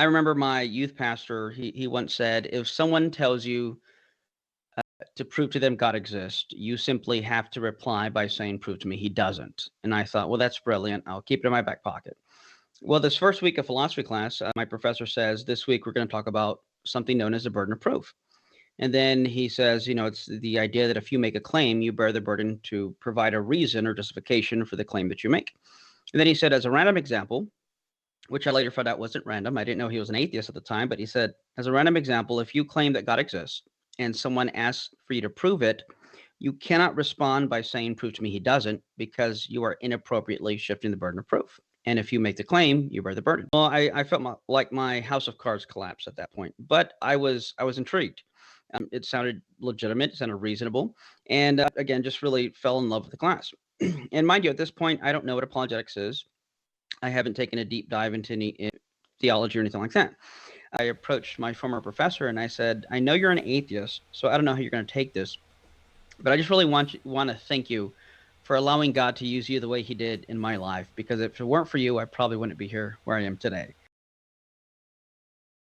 I remember my youth pastor, he once said, "If someone tells you to prove to them God exists, you simply have to reply by saying, 'Prove to me he doesn't.'" And I thought, well, that's brilliant. I'll keep it in my back pocket. Well, this first week of philosophy class, my professor says, this week we're going to talk about something known as the burden of proof. And then he says, it's the idea that if you make a claim, you bear the burden to provide a reason or justification for the claim that you make. And then he said, as a random example, which I later found out wasn't random. I didn't know he was an atheist at the time, but he said, as a random example, if you claim that God exists and someone asks for you to prove it, you cannot respond by saying, "Prove to me he doesn't," because you are inappropriately shifting the burden of proof. And if you make the claim, you bear the burden. Well, I felt like my house of cards collapsed at that point, but I was intrigued. It sounded legitimate, it sounded reasonable, and again, just really fell in love with the class. And mind you, at this point, I don't know what apologetics is. I haven't taken a deep dive into any theology or anything like that. I approached my former professor and I said, "I know you're an atheist, so I don't know how you're going to take this, but I just really want to thank you for allowing God to use you the way he did in my life, because if it weren't for you, I probably wouldn't be here where I am today."